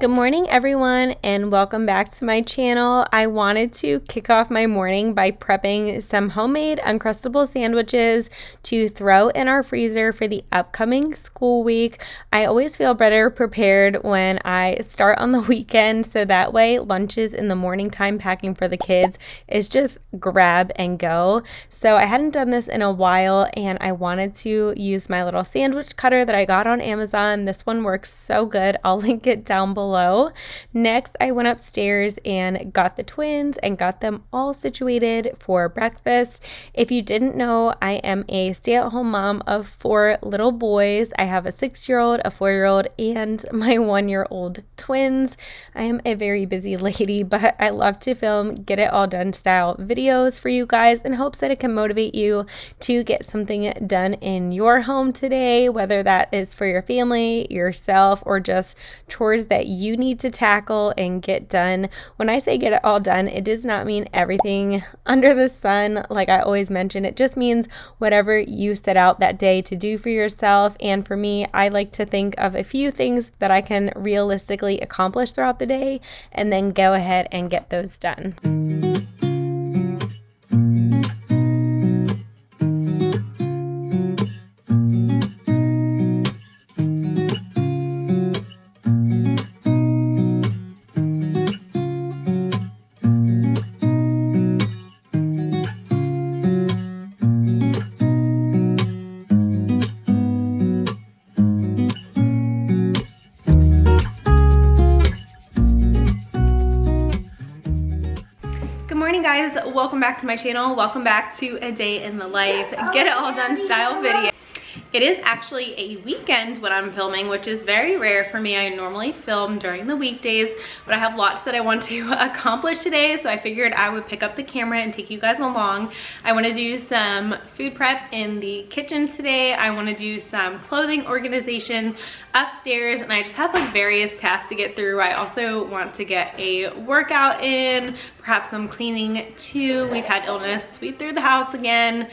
Good morning everyone and welcome back to my channel. I wanted to kick off my morning by prepping some homemade Uncrustable sandwiches to throw in our freezer for the upcoming school week. I always feel better prepared when I start on the weekend, so that way lunches in the morning time packing for the kids is just grab and go. So I hadn't done this in a while and I wanted to use my little sandwich cutter that I got on Amazon. This one works so good. I'll link it down below. Next, I went upstairs and got the twins and got them all situated for breakfast. If you didn't know, I am a stay-at-home mom of 4 little boys. I have a 6-year-old, a 4-year-old, and my 1-year-old twins. I am a very busy lady, but I love to film get it all done style videos for you guys in hopes that it can motivate you to get something done in your home today, whether that is for your family, yourself, or just chores that you need to tackle and get done. When I say get it all done, it does not mean everything under the sun. Like I always mention, it just means whatever you set out that day to do for yourself. And for me, I like to think of a few things that I can realistically accomplish throughout the day and then go ahead and get those done. Guys, welcome back to my channel. Welcome back to a day in the life get it all done style video. It is actually a weekend when I'm filming, which is very rare for me. I normally film during the weekdays, but I have lots that I want to accomplish today, so I figured I would pick up the camera and take you guys along. I want to do some food prep in the kitchen today. I want to do some clothing organization upstairs, and I just have like various tasks to get through. I also want to get a workout in, perhaps some cleaning too. We've had illness sweep through the house again,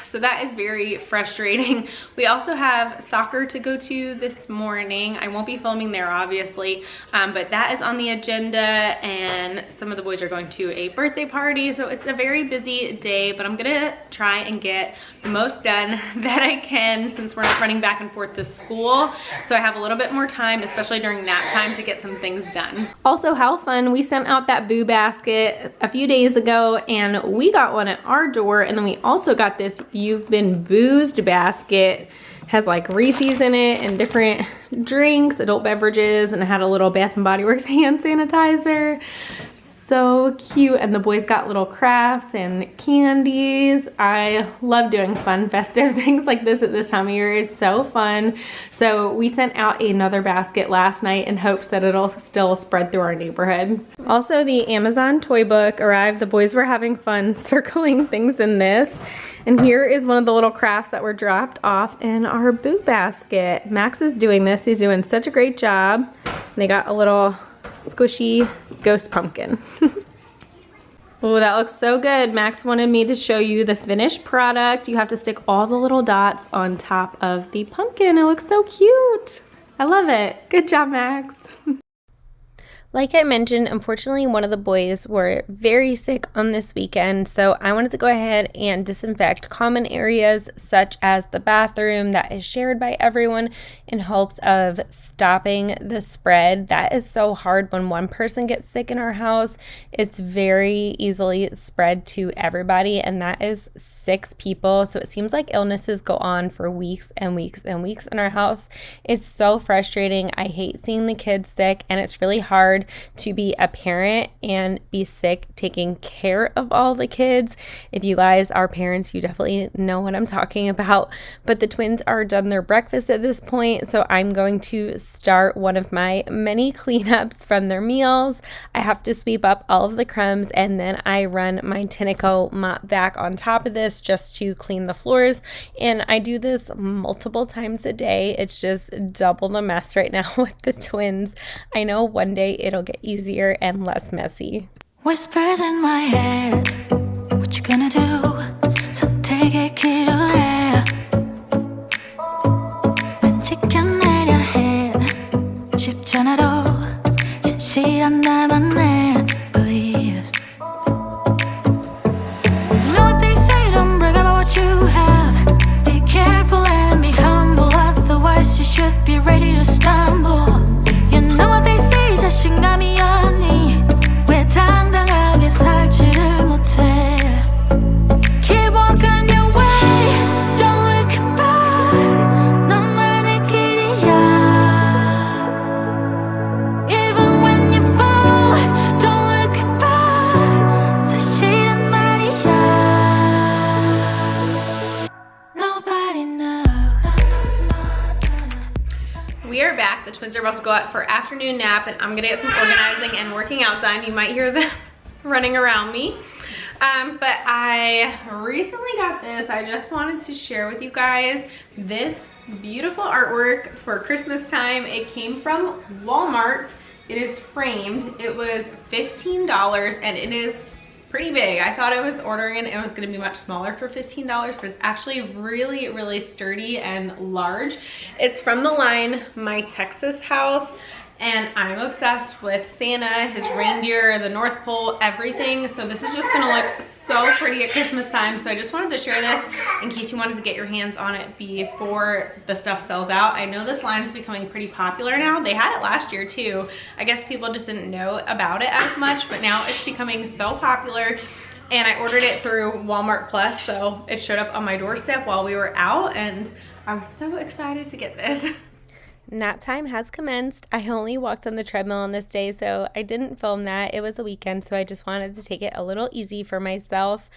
so that is very frustrating. We also have soccer to go to this morning. I won't be filming there obviously, but that is on the agenda, and some of the boys are going to a birthday party, so it's a very busy day, but I'm gonna try and get the most done that I can since we're not running back and forth to school. So I have a little bit more time, especially during nap time, to get some things done. Also, how fun, we sent out that boo basket a few days ago and we got one at our door, and then we also got this You've Been Boozed basket. Has like Reese's in it and different drinks, adult beverages, and it had a little Bath and Body Works hand sanitizer. So cute. And the boys got little crafts and candies. I love doing fun festive things like this at this time of year. It's so fun. So we sent out another basket last night in hopes that it'll still spread through our neighborhood. Also, the Amazon toy book arrived. The boys were having fun circling things in this. And here is one of the little crafts that were dropped off in our boot basket. Max is doing this. He's doing such a great job. They got a little squishy ghost pumpkin. Oh, that looks so good. Max wanted me to show you the finished product. You have to stick all the little dots on top of the pumpkin. It looks so cute. I love it. Good job, Max. Like I mentioned, unfortunately, one of the boys were very sick on this weekend, so I wanted to go ahead and disinfect common areas such as the bathroom that is shared by everyone in hopes of stopping the spread. That is so hard when one person gets sick in our house. It's very easily spread to everybody, and that is 6 people, so it seems like illnesses go on for weeks and weeks and weeks in our house. It's so frustrating. I hate seeing the kids sick, and it's really hard to be a parent and be sick taking care of all the kids. If you guys are parents, you definitely know what I'm talking about. But the twins are done their breakfast at this point, so I'm going to start one of my many cleanups from their meals. I have to sweep up all of the crumbs, and then I run my Tineco mop vac on top of this just to clean the floors. And I do this multiple times a day. It's just double the mess right now with the twins. I know one day it'll get easier and less messy. Whispers in my head, what you gonna do? So take it, kid, away. 난 지켜내려 해 쉽잖아도 We are back. The twins are about to go out for afternoon nap, and I'm gonna get some organizing and working out done. You might hear them running around me. But I recently got this. I just wanted to share with you guys this beautiful artwork for Christmas time. It came from Walmart. It is framed. It was $15 and it is pretty big. I thought I was ordering it was gonna be much smaller for $15, but it's actually really, really sturdy and large. It's from the line My Texas House, and I'm obsessed with Santa, his reindeer, the North Pole, everything. So this is just gonna look so pretty at Christmas time. So I just wanted to share this in case you wanted to get your hands on it before the stuff sells out. I know this line is becoming pretty popular now. They had it last year too. I guess people just didn't know about it as much, but now it's becoming so popular. And I ordered it through Walmart Plus, so it showed up on my doorstep while we were out, and I was so excited to get this. Nap time has commenced. I only walked on the treadmill on this day, so I didn't film that. It was a weekend, so I just wanted to take it a little easy for myself.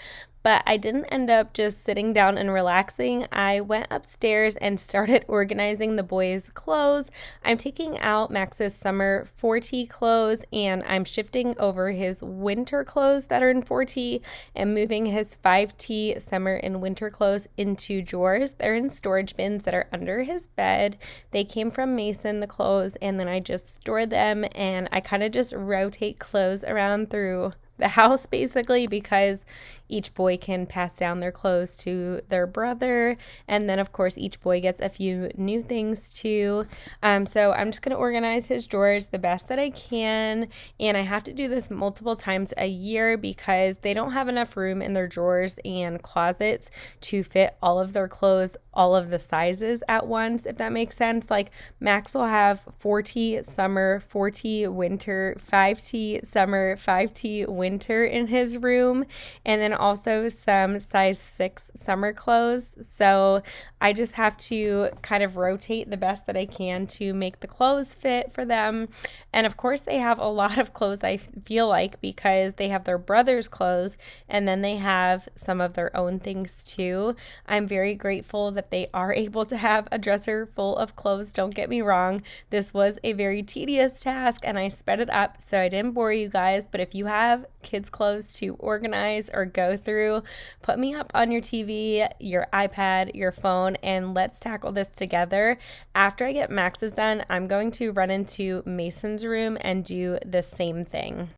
But I didn't end up just sitting down and relaxing. I went upstairs and started organizing the boys' clothes. I'm taking out Max's summer 4T clothes, and I'm shifting over his winter clothes that are in 4T and moving his 5T summer and winter clothes into drawers. They're in storage bins that are under his bed. They came from Mason, the clothes, and then I just store them, and I kind of just rotate clothes around through the house basically, because each boy can pass down their clothes to their brother, and then of course each boy gets a few new things too. So I'm just going to organize his drawers the best that I can, and I have to do this multiple times a year because they don't have enough room in their drawers and closets to fit all of their clothes, all of the sizes at once, if that makes sense. Like Max will have 4T summer, 4T winter, 5T summer, 5T winter in his room, and then also some size 6 summer clothes. So I just have to kind of rotate the best that I can to make the clothes fit for them. And of course they have a lot of clothes, I feel like, because they have their brother's clothes and then they have some of their own things too. I'm very grateful that they are able to have a dresser full of clothes. Don't get me wrong. This was a very tedious task and I sped it up so I didn't bore you guys. But if you have kids' clothes to organize or go through, put me up on your TV, your iPad, your phone, and let's tackle this together. After I get Max's done, I'm going to run into Mason's room and do the same thing.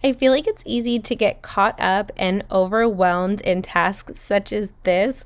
I feel like it's easy to get caught up and overwhelmed in tasks such as this,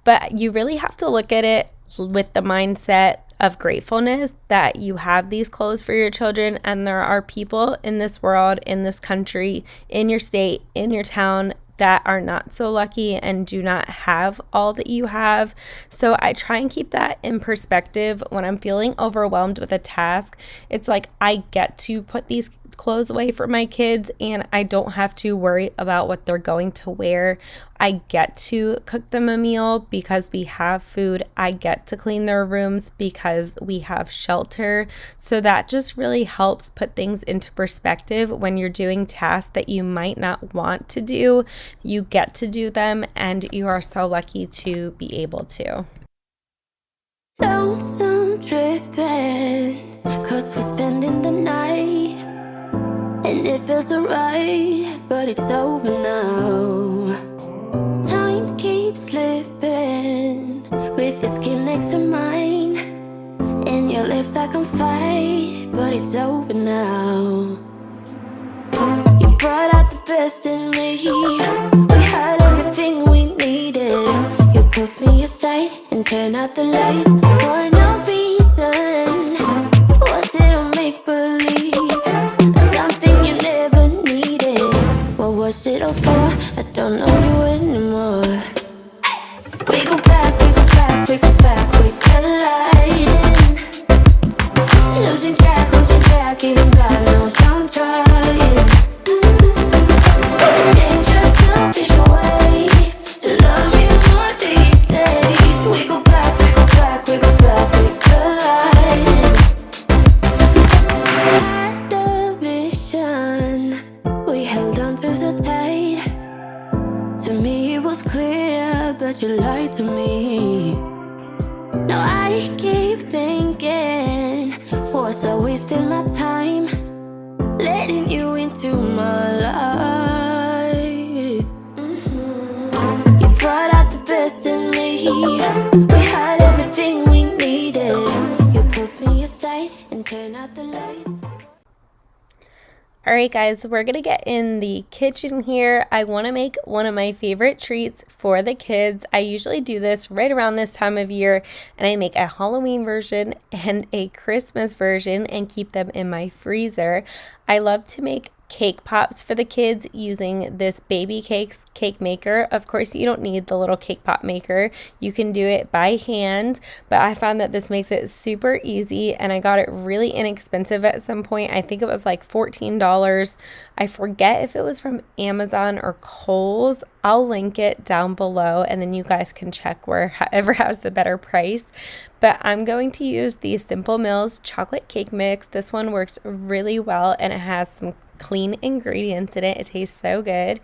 but you really have to look at it with the mindset of gratefulness that you have these clothes for your children, and there are people in this world, in this country, in your state, in your town that are not so lucky and do not have all that you have. So I try and keep that in perspective when I'm feeling overwhelmed with a task. It's like I get to put these clothes away for my kids and I don't have to worry about what they're going to wear. I get to cook them a meal because we have food. I get to clean their rooms because we have shelter. So that just really helps put things into perspective when you're doing tasks that you might not want to do. You get to do them and you are so lucky to be able to. Lonesome dripping, 'cause we're spending the night, and it feels alright, but it's over now. Time keeps slipping with your skin next to mine, and your lips I can fight, but it's over now. You brought out the best in me. We had everything we needed. You put me aside and turn out the lights for no reason. Was it a make-believe? Something you never needed? What was it all for? I don't know you anymore. We go back, we go back, we go back, we colliding. Losing track, even God knows I'm trying. The dangerous, selfish way to love you more these days. We go back, we go back, we go back, we colliding. Had a vision, we held on to so tight. To me it was clear, but you lied to me. Now I keep thinking, was I wasting my time letting you into my life? You brought out the best in me. We had everything we needed. You put me aside and turn out the lights. All right, guys, we're gonna get in the kitchen here. I want to make one of my favorite treats for the kids. I usually do this right around this time of year, and I make a Halloween version and a Christmas version and keep them in my freezer. I love to make cake pops for the kids using this baby cakes cake maker. Of course, you don't need the little cake pop maker. You can do it by hand, but I found that this makes it super easy, and I got it really inexpensive at some point. I think it was like $14. I forget if it was from Amazon or Kohl's. I'll link it down below, and then you guys can check wherever has the better price. But I'm going to use the Simple Mills chocolate cake mix. This one works really well, and it has some clean ingredients in it. It tastes so good.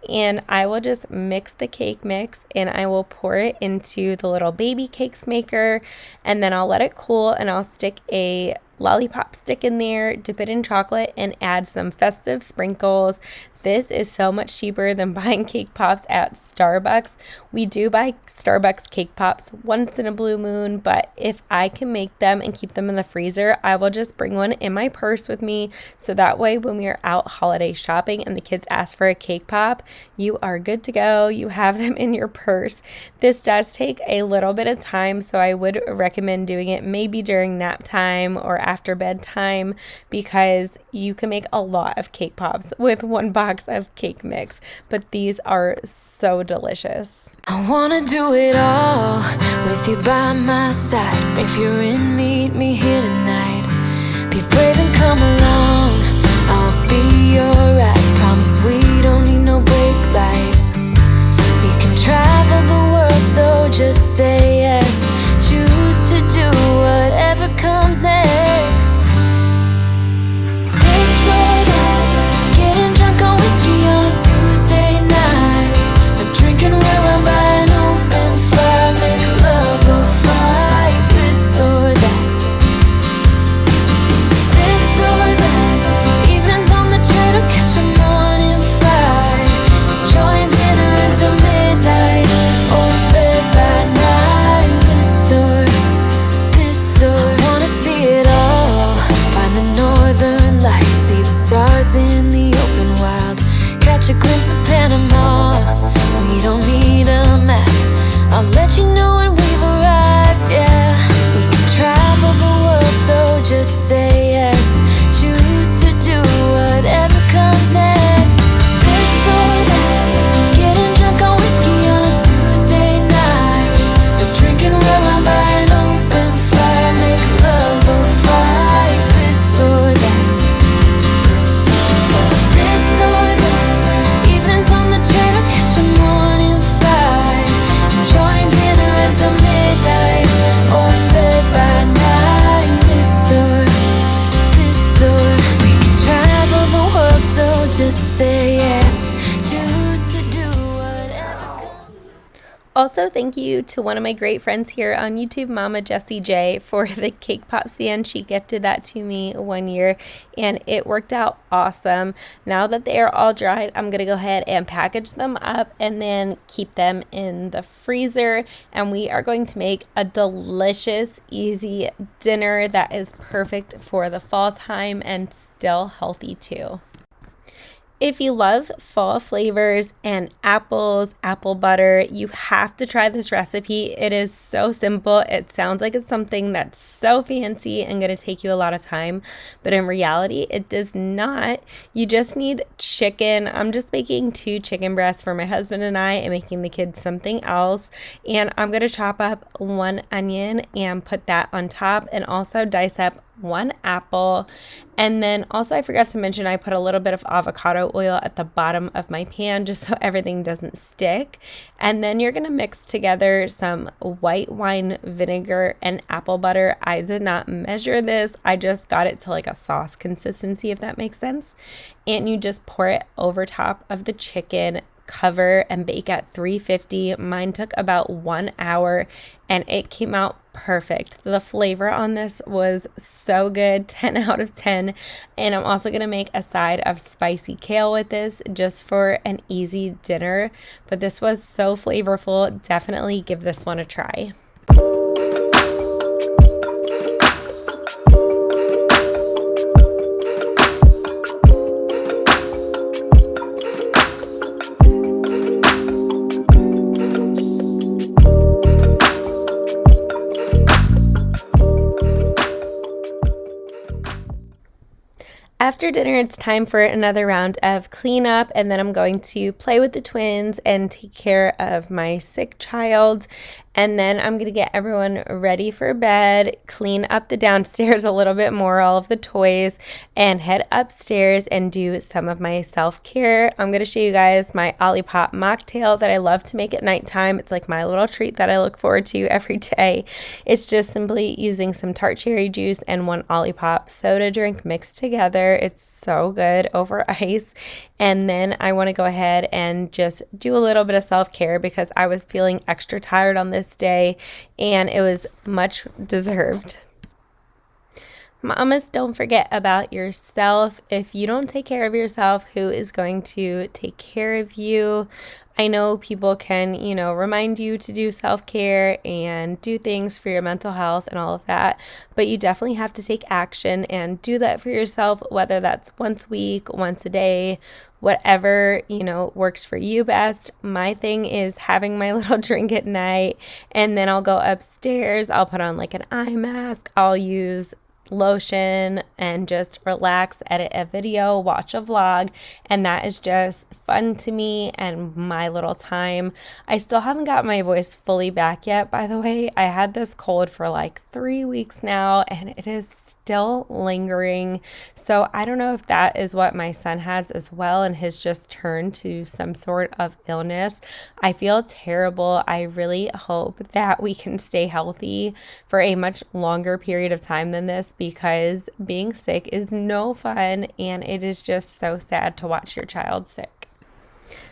And I will just mix the cake mix, and I will pour it into the little baby cakes maker, and then I'll let it cool, and I'll stick a lollipop stick in there, dip it in chocolate, and add some festive sprinkles. This is so much cheaper than buying cake pops at Starbucks. We do buy Starbucks cake pops once in a blue moon, but if I can make them and keep them in the freezer, I will just bring one in my purse with me, so that way when we are out holiday shopping and the kids ask for a cake pop, you are good to go. You have them in your purse. This does take a little bit of time, so I would recommend doing it maybe during nap time or after bedtime, because you can make a lot of cake pops with one box of cake mix, but these are so delicious. I wanna do it all with you by my side. If you're in, meet me here tonight. Be brave and come along, I'll be alright. Promise we don't need no brake lights. We can travel the world, so just say yes. Choose to do whatever comes next. This or that, getting drunk on whiskey on a Tuesday night, or drinking red wine by an open fire, make love or fight. This or that, this or that, evenings on the train or catch a morning flight, enjoying dinner until midnight, or in bed by night. This or I wanna see it all, find the northern lights, see the stars in the open wild, catch a glimpse of Panama. We don't need a map, I'll let you know when we've arrived, yeah. We can travel the world, so just say yes. Choose to do whatever comes next. This or that, getting drunk on whiskey on a Tuesday night, or drinking red wine by an open fire, make love or fight. This or that, this or that, evenings on the train or catch a morning flight, enjoying dinner until midnight, or in bed by night. This or we can travel the world, so just say yes. Choose to do whatever comes. Also, thank you to one of my great friends here on YouTube, Mama Jessie J, for the cake pop stand. She gifted that to me one year, and it worked out awesome. Now that they are all dried, I'm going to go ahead and package them up and then keep them in the freezer. And we are going to make a delicious, easy dinner that is perfect for the fall time and still healthy too. If you love fall flavors and apples, apple butter, you have to try this recipe. It is so simple. It sounds like it's something that's so fancy and going to take you a lot of time, but in reality, it does not. You just need chicken. I'm just making 2 chicken breasts for my husband and I, and making the kids something else. And I'm going to chop up 1 onion and put that on top, and also dice up 1 apple. And then also, I forgot to mention, I put a little bit of avocado oil at the bottom of my pan just so everything doesn't stick. And then you're going to mix together some white wine vinegar and apple butter. I did not measure this. I just got it to like a sauce consistency, if that makes sense. And you just pour it over top of the chicken, cover and bake at 350. Mine took about 1 hour and it came out perfect. The flavor on this was so good, 10 out of 10. And I'm also going to make a side of spicy kale with this just for an easy dinner. But this was so flavorful. Definitely give this one a try. After dinner, it's time for another round of cleanup, and then I'm going to play with the twins and take care of my sick child. And then I'm going to get everyone ready for bed, clean up the downstairs a little bit more, all of the toys, and head upstairs and do some of my self-care. I'm going to show you guys my Olipop mocktail that I love to make at nighttime. It's like my little treat that I look forward to every day. It's just simply using some tart cherry juice and 1 Olipop soda drink mixed together. It's so good over ice. And then I want to go ahead and just do a little bit of self-care because I was feeling extra tired on this day and it was much deserved. Mamas, don't forget about yourself. If you don't take care of yourself, who is going to take care of you? I know people can, remind you to do self-care and do things for your mental health and all of that, but you definitely have to take action and do that for yourself, whether that's once a week, once a day, whatever, works for you best. My thing is having my little drink at night, and then I'll go upstairs, I'll put on like an eye mask, I'll use lotion and just relax, edit a video, watch a vlog, and that is just fun to me and my little time. I still haven't got my voice fully back yet, by the way. I had this cold for like 3 weeks now and it is still lingering. So I don't know if that is what my son has as well and has just turned to some sort of illness. I feel terrible. I really hope that we can stay healthy for a much longer period of time than this, because being sick is no fun and it is just so sad to watch your child sick.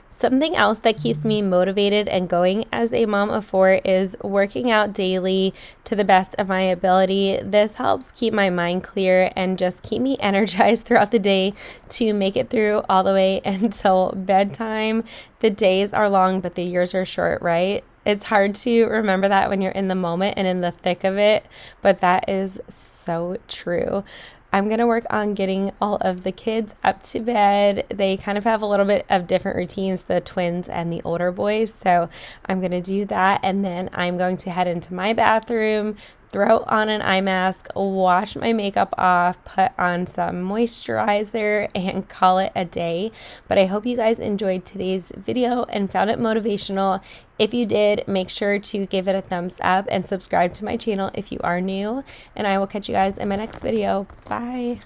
Something else that keeps me motivated and going as a mom of 4 is working out daily to the best of my ability. This helps keep my mind clear and just keep me energized throughout the day to make it through all the way until bedtime. The days are long, but the years are short, right? It's hard to remember that when you're in the moment and in the thick of it, but that is so true. I'm going to work on getting all of the kids up to bed. They kind of have a little bit of different routines, the twins and the older boys. So I'm going to do that. And then I'm going to head into my bathroom, throw on an eye mask, wash my makeup off, put on some moisturizer, and call it a day. But I hope you guys enjoyed today's video and found it motivational. If you did, make sure to give it a thumbs up and subscribe to my channel if you are new. And I will catch you guys in my next video. Bye.